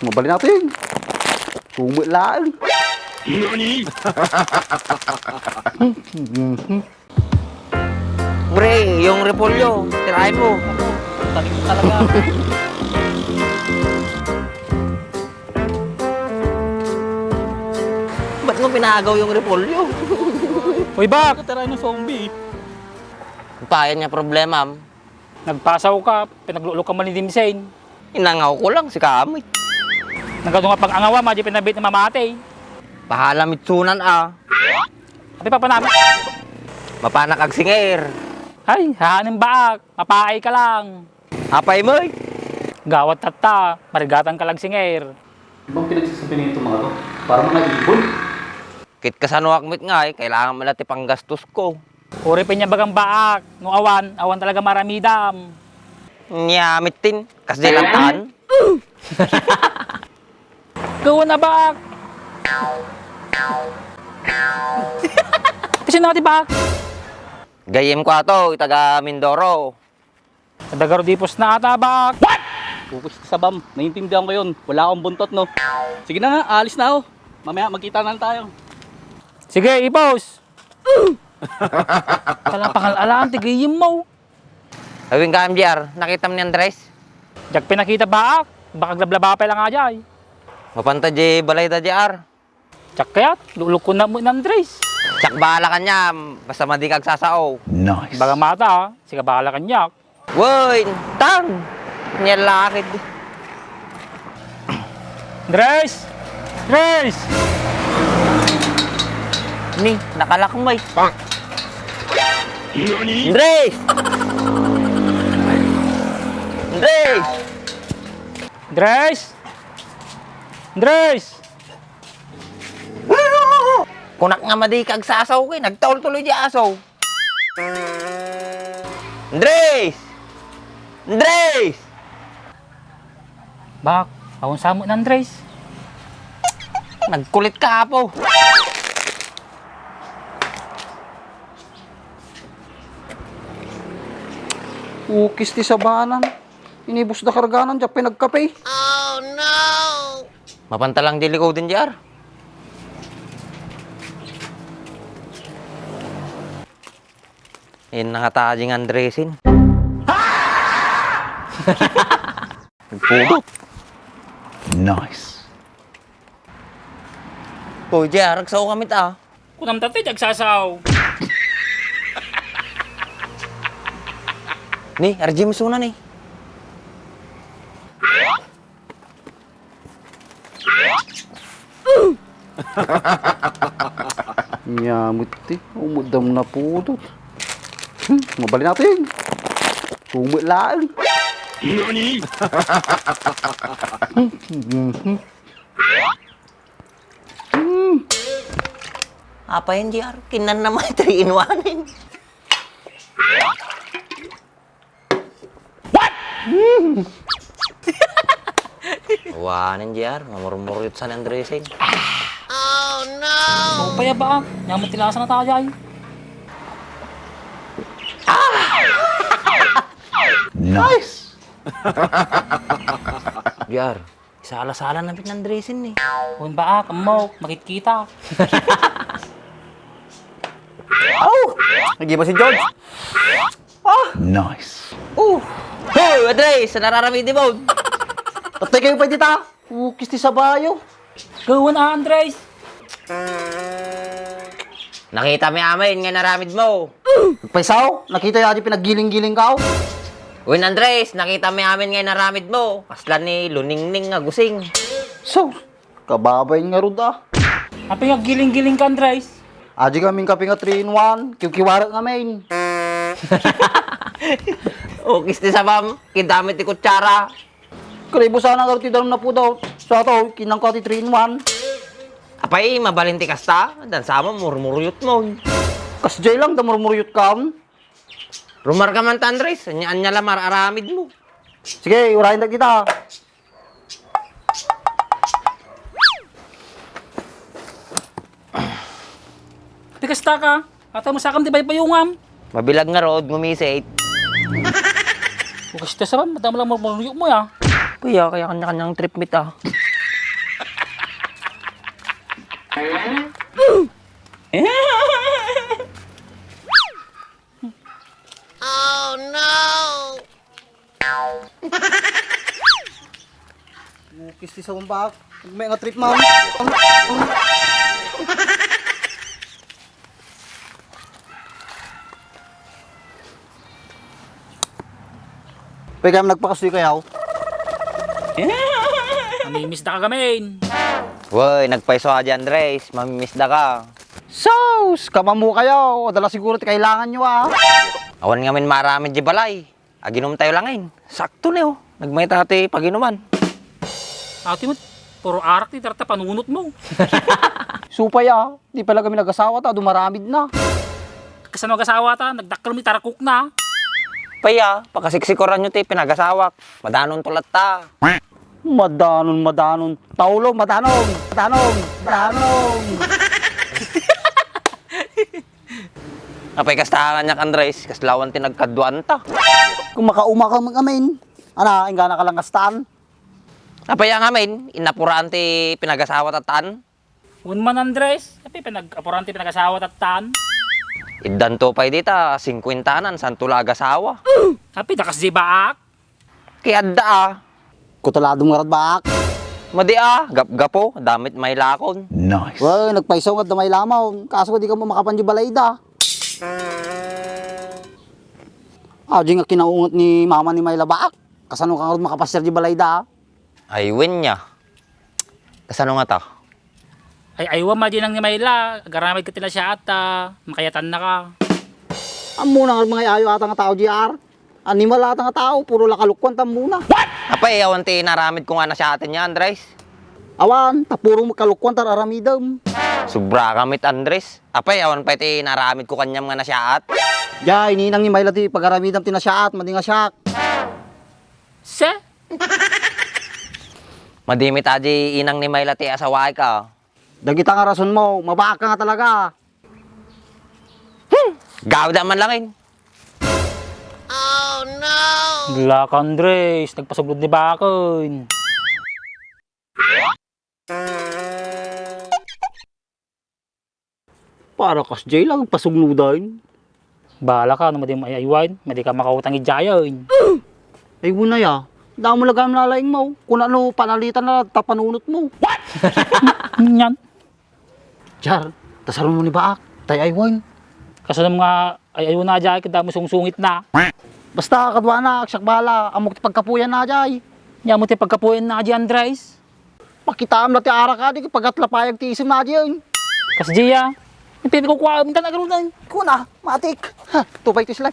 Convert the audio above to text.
Mabalin natin. Tumot lang. Pre, yung repolyo, tirahin mo. Talig mo talaga. Ba't mo pinagaw yung repolyo? Uy, bak! Tirahin yung zombie. Payan niya problema. Nagpasaw ka, pinaglulo ka malindimsen. Inangaw ko lang si Kamit. Nagkado nga pag-angawa, madya pinabit na mamatay. Pahala mitsunan Ati pa namin. Mapanak ag singer. Ay, hahanin baak. Mapaay ka lang. Apay mo Gawat tata, marigatan ka lang singer. Ibang pinagsasabi nito mga to? Para mga ibon. Kit kasanuakmit nga kailangan malati pang gastos ko. Uri pa niya bagang baak. No awan talaga maramidam. Nyamitin, kasi lantahan. Gawa na baak. Kasi natin baak. Gayem ko ato, itaga Mindoro. Nadagaro dipos na ata baak. Focus sa bam. Naiintindihan ko yun. Wala akong buntot, no? Sige na nga, alis na ako. Mamaya magkita na lang tayo. Sige, ipos. Talapangal-alaan, tigayim mo. Hawing ka, MJR, nakita mo ni Andres? Jak pinakita baak. Baka glablaba pa lang nga jay. Mapanta di balay da JR. Jak kaya't, lulok ko na mo ng Andres. Tsak bahala ka niya, basta madikag sasao. Baga mata, siga bahala kanyak. Woy, tang! Nyalakid. Andres! Andres! Ni, nakalakmay. Andres! Andres! Andres! Andres! Kunak nga madikag sasaw ko nagtaol tuloy di asaw. Andres! Andres! Bak, awon samot na Andres. Nagkulit ka po. Ukis ti sabanan. Inibus na karganan, diya pinagkape. Mapantalang dili ko din JR. Yan nakatajing Andresin. Nagpudot. Nice. O JR, agsaw kami ta. Kunam dati, jagsasaw. Ni, RJ Masuna ni. Nyamit ti. Umudam na pudot. Mabalin natin. Tumot lang. Apa yan JR? Kinan naman 3 in 1. Wanin JR, mamurmurut sa Andresing. So, paya ba? Nyamot tilasan na tayo jay. Nice. JR, sala-sala na Andresin ni. Kung ba, kamok, makikita. Nag-iba si George. Nice. Hoy, Andres, nararamidi mo. Tatay kayo pa dita. Ukis ti sabayo. Gawa na Andres. Nakita mi amin nga naramid mo. Paisaw, nakita yung pinaggiling-giling ka. Uy, Andres, nakita mi amin nga naramid mo. Paslan ni Luningning nga gusing. So, kababay nga ron da. Apa yung giling-giling ka Andres? Aji kaming kape nga 3 in 1. Kikiwarat nga main. Ukis ti sabam, kidamit ti kutsara. Kalibo sana nga ti dalam na po daw. So ato, kinang ka ti 3 in 1. Apay, mabalinti kasta, dan sama murmuruyot mo. Kasjay lang, damurmuryot ka. Rumar ka man ta, Andres, anya lang mararamid mo. Sige, urahin na kita. Pikasta ka. Ata mo sakam di ba ipayungam? Mabilag nga road, ngumisit. Bukas ito sa ba? Madama lang marunok mo ya. Kuya, kaya kanya-kanyang trip meet ah. Kisti sa kumbak. May nga trip, ma'am. Pwede kami nagpakasoy kayaw. Namimiss na ka gamin. Woy, nagpaiso ka dyan, Andres. Mamimiss na ka. Sos! Kamamu kayo. Dala siguro ti kailangan nyo ah. Awan nga min marami di balay. Aginom tayo langin. Sakto na nagmay tati paginuman. Ate mo, puro arak ni tarta panunot mo. Supay ah. Di pala kami nag-asawa ta. Dumaramid na. Kasano mag-asawa ta, nagdakkel mi tarakuk na. Paya, pagkasiksikoran nyo ti pinag-asawak. Madanon tulat ta. Madanon. Taulo, madanon. Napay kastahan niya Andres. Kaslawan ti nagkaduan ta. Kung makauma ka mag-amin. Ana, ingana ka lang kastan. Napaya nga min, inapuraan ti pinag-asawa tatan. Un man Andres, tapi pinag-apurante pinag-asawa tatan. Iddan to pay dita, 50-nan, san tula agasawa. Tapi dakas di baak. Kaya da ah. Kutuladong marad baak. Madi ah, gap-gapo, damit may lakon. Well, nagpaisaw nga damay lamaw. Kaso di ka mo makapanji balayda. Di nga kinaungot ni mama ni Mayla baak. Kasano ka nga makapasir di balayda. Ay, win niya. Kasano nga ta? Ay aywa ma din ang ni Mayla. Garamid ka tila siya at makayatan na ka. Muna nga mga ayo ata nga tao GR. Animal ata nga tao, puro lakalukwan tam muna. Apay, awan ti naramid ko nga na siya atin niya, Andres. Awan, tapuro magkalukwan tar aramidam. Subra kamit, Andres. Apay, awan pa ti naramid ko kanyam nga na siya at. Jay, ininang ni Mayla ti pagaramidam tinasyaat, madi nga syak. Se? Madimit aji inang ni Mayla ti asaway ka. Dagita nga rason mo, mabaka nga talaga. Gawda man langin. Bula ka Andres, nagpasuglod ni bakon. Para kas Jay lang, pasugnudan. Bahala ka, no madi may aywan, madi ka makautang ijayon. Ay wala ya, damo lagam lalaing mo. Kung ano, panalitan na tapanunot mo. Yan. Jar, tasaron mo ni Baak, tay ay wine. Kaso ng mga ayaw na dyan, kada mo sungsungit na. Basta kadwa na, aksak bala, amok ti pagkapuyan na Jay. Yan mo ti pagkapuin na dyan, Andres. Pakitaam na ti ara ka, di pagatlapayag ti isim na Jay. Kasi Gia, yung pinagkukuhaan ka na gano'n. Kuna, matik. Ha, tupay ti sila.